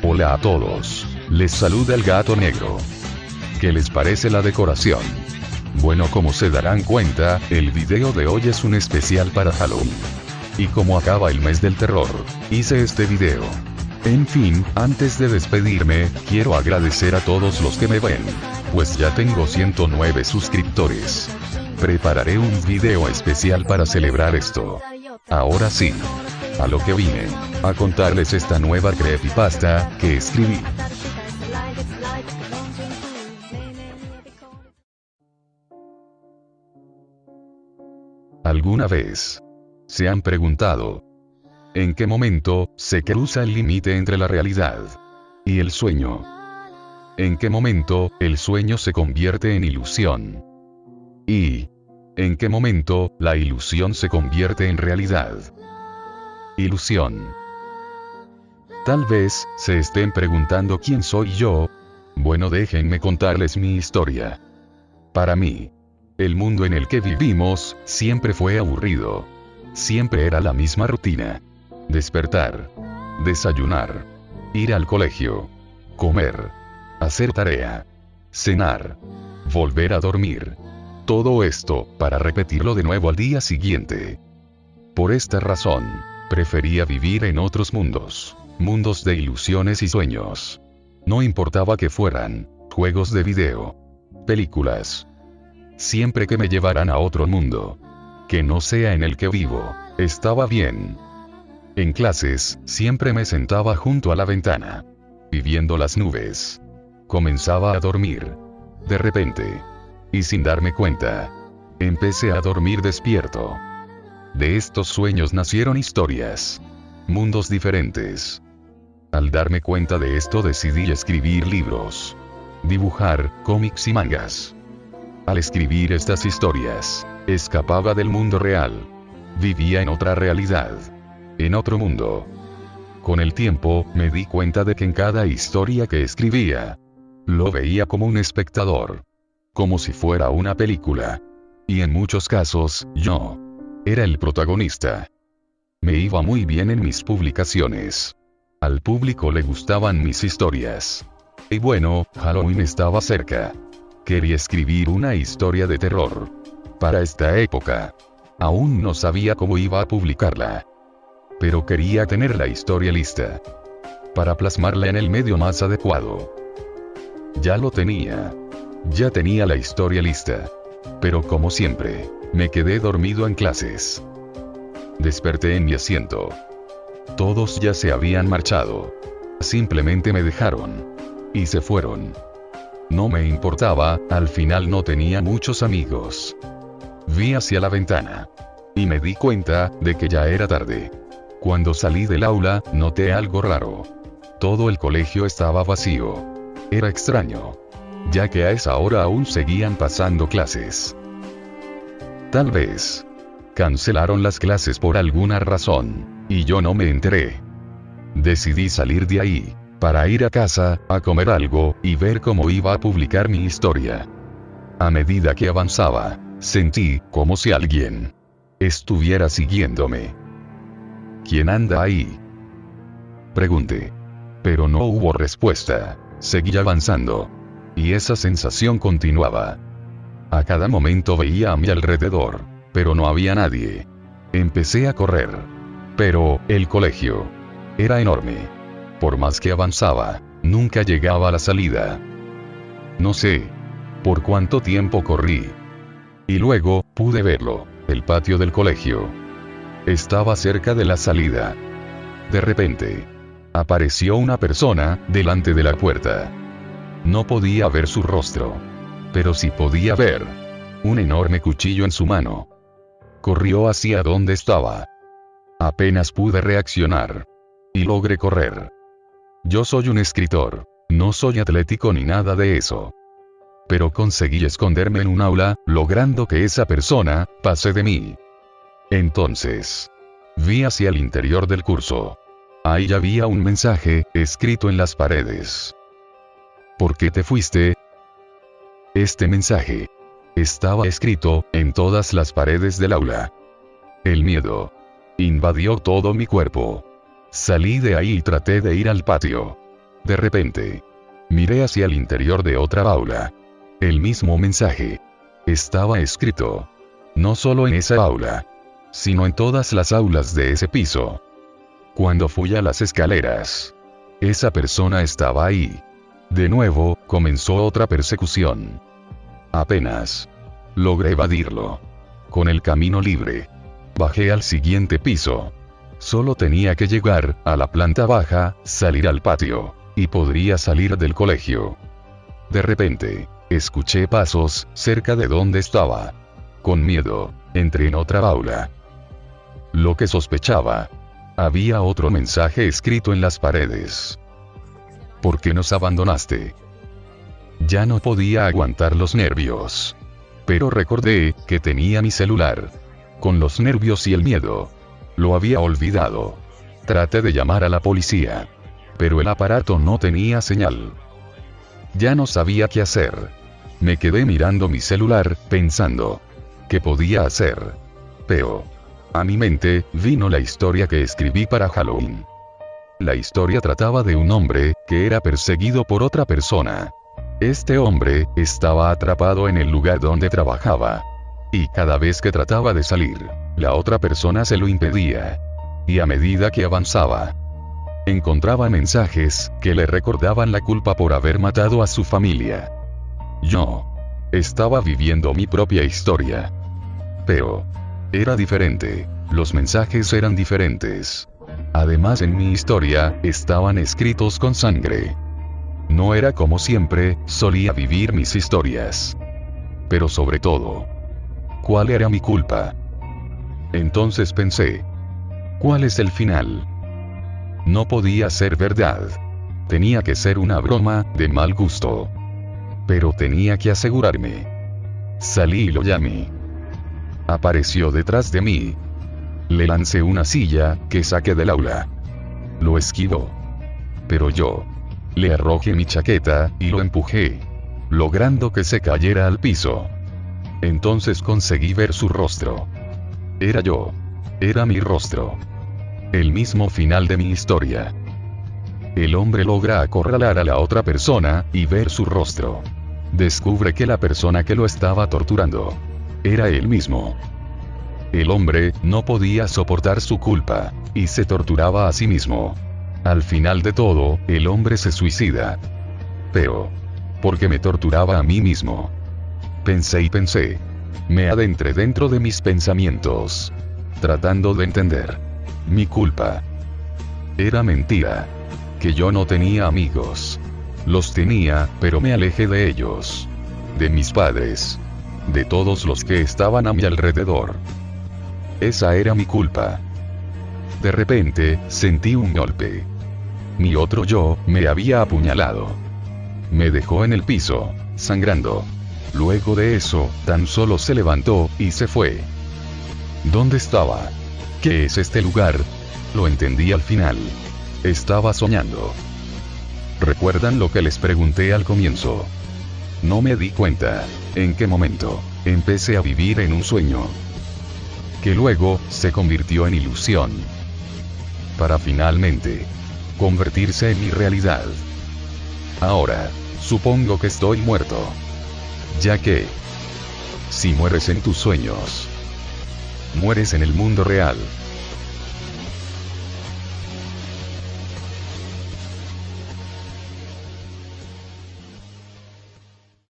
Hola a todos. Les saluda el gato negro. ¿Qué les parece la decoración? Bueno, como se darán cuenta, el video de hoy es un especial para Halloween. Y como acaba el mes del terror, hice este video. En fin, antes de despedirme, quiero agradecer a todos los que me ven. Pues ya tengo 109 suscriptores. Prepararé un video especial para celebrar esto. Ahora sí. A lo que vine. A contarles esta nueva creepypasta que escribí. ¿Alguna vez se han preguntado en qué momento se cruza el límite entre la realidad y el sueño? ¿En qué momento el sueño se convierte en ilusión? ¿Y en qué momento la ilusión se convierte en realidad? Ilusión. Tal vez se estén preguntando quién soy yo. Bueno, déjenme contarles mi historia. Para mí, el mundo en el que vivimos siempre fue aburrido. Siempre era la misma rutina. Despertar, desayunar, ir al colegio, comer, hacer tarea, cenar, volver a dormir. Todo esto para repetirlo de nuevo al día siguiente. Por esta razón, prefería vivir en otros mundos. Mundos de ilusiones y sueños. No importaba que fueran juegos de video, películas. Siempre que me llevaran a otro mundo que no sea en el que vivo, estaba bien. En clases, siempre me sentaba junto a la ventana, viviendo las nubes. Comenzaba a dormir. De repente, y sin darme cuenta, empecé a dormir despierto. De estos sueños nacieron historias, mundos diferentes. Al darme cuenta de esto decidí escribir libros, dibujar cómics y mangas. Al escribir estas historias, escapaba del mundo real. Vivía en otra realidad, en otro mundo. Con el tiempo, me di cuenta de que en cada historia que escribía, lo veía como un espectador, como si fuera una película. Y en muchos casos, yo era el protagonista. Me iba muy bien en mis publicaciones. Al público le gustaban mis historias. Y bueno, Halloween estaba cerca. Quería escribir una historia de terror. Para esta época. Aún no sabía cómo iba a publicarla. Pero quería tener la historia lista. Para plasmarla en el medio más adecuado. Ya lo tenía. Ya tenía la historia lista. Pero como siempre, me quedé dormido en clases. Desperté en mi asiento. Todos ya se habían marchado. Simplemente me dejaron. Y se fueron. No me importaba, al final no tenía muchos amigos. Vi hacia la ventana. Y me di cuenta de que ya era tarde. Cuando salí del aula, noté algo raro. Todo el colegio estaba vacío. Era extraño, ya que a esa hora aún seguían pasando clases. Tal vez cancelaron las clases por alguna razón, y yo no me enteré. Decidí salir de ahí, para ir a casa, a comer algo, y ver cómo iba a publicar mi historia. A medida que avanzaba, sentí como si alguien estuviera siguiéndome. ¿Quién anda ahí?, pregunté. Pero no hubo respuesta. Seguí avanzando. Y esa sensación continuaba. A cada momento veía a mi alrededor, pero no había nadie. Empecé a correr. Pero, el colegio era enorme. Por más que avanzaba, nunca llegaba a la salida. No sé por cuánto tiempo corrí. Y luego, pude verlo, el patio del colegio. Estaba cerca de la salida. De repente, apareció una persona delante de la puerta. No podía ver su rostro, pero sí podía ver un enorme cuchillo en su mano. Corrió hacia donde estaba. Apenas pude reaccionar. Y logré correr. Yo soy un escritor, no soy atlético ni nada de eso. Pero conseguí esconderme en un aula, logrando que esa persona pase de mí. Entonces, vi hacia el interior del curso. Ahí había un mensaje, escrito en las paredes. ¿Por qué te fuiste? Este mensaje estaba escrito en todas las paredes del aula. El miedo invadió todo mi cuerpo. Salí de ahí y traté de ir al patio. De repente, miré hacia el interior de otra aula. El mismo mensaje estaba escrito. No solo en esa aula, sino en todas las aulas de ese piso. Cuando fui a las escaleras, esa persona estaba ahí. De nuevo, comenzó otra persecución. Apenas logré evadirlo. Con el camino libre, bajé al siguiente piso. Solo tenía que llegar a la planta baja, salir al patio, y podría salir del colegio. De repente, escuché pasos cerca de donde estaba. Con miedo, entré en otra aula. Lo que sospechaba, había otro mensaje escrito en las paredes. ¿Por qué nos abandonaste? Ya no podía aguantar los nervios. Pero recordé que tenía mi celular. Con los nervios y el miedo, lo había olvidado. Traté de llamar a la policía, pero el aparato no tenía señal. Ya no sabía qué hacer. Me quedé mirando mi celular, pensando, ¿qué podía hacer? Pero a mi mente vino la historia que escribí para Halloween. La historia trataba de un hombre que era perseguido por otra persona. Este hombre estaba atrapado en el lugar donde trabajaba. Y cada vez que trataba de salir, la otra persona se lo impedía. Y a medida que avanzaba, encontraba mensajes que le recordaban la culpa por haber matado a su familia. Yo estaba viviendo mi propia historia. Pero era diferente. Los mensajes eran diferentes. Además, en mi historia, estaban escritos con sangre. No era como siempre solía vivir mis historias. Pero sobre todo, ¿cuál era mi culpa? Entonces pensé, ¿cuál es el final? No podía ser verdad. Tenía que ser una broma de mal gusto. Pero tenía que asegurarme. Salí y lo llamé. Apareció detrás de mí. Le lancé una silla que saqué del aula. Lo esquivó. Pero yo le arrojé mi chaqueta y lo empujé, logrando que se cayera al piso. Entonces conseguí ver su rostro. Era yo. Era mi rostro. El mismo final de mi historia. El hombre logra acorralar a la otra persona y ver su rostro. Descubre que la persona que lo estaba torturando era él mismo. El hombre no podía soportar su culpa y se torturaba a sí mismo. Al final de todo, el hombre se suicida. Pero, ¿por qué me torturaba a mí mismo? Pensé y pensé. Me adentré dentro de mis pensamientos, tratando de entender. Mi culpa era mentira. Que yo no tenía amigos. Los tenía, pero me alejé de ellos. De mis padres. De todos los que estaban a mi alrededor. Esa era mi culpa. De repente, sentí un golpe. Mi otro yo me había apuñalado. Me dejó en el piso, sangrando. Luego de eso, tan solo se levantó y se fue. ¿Dónde estaba? ¿Qué es este lugar? Lo entendí al final. Estaba soñando. ¿Recuerdan lo que les pregunté al comienzo? No me di cuenta en qué momento empecé a vivir en un sueño, que luego se convirtió en ilusión, para finalmente convertirse en mi realidad. Ahora, supongo que estoy muerto, ya que, si mueres en tus sueños, mueres en el mundo real.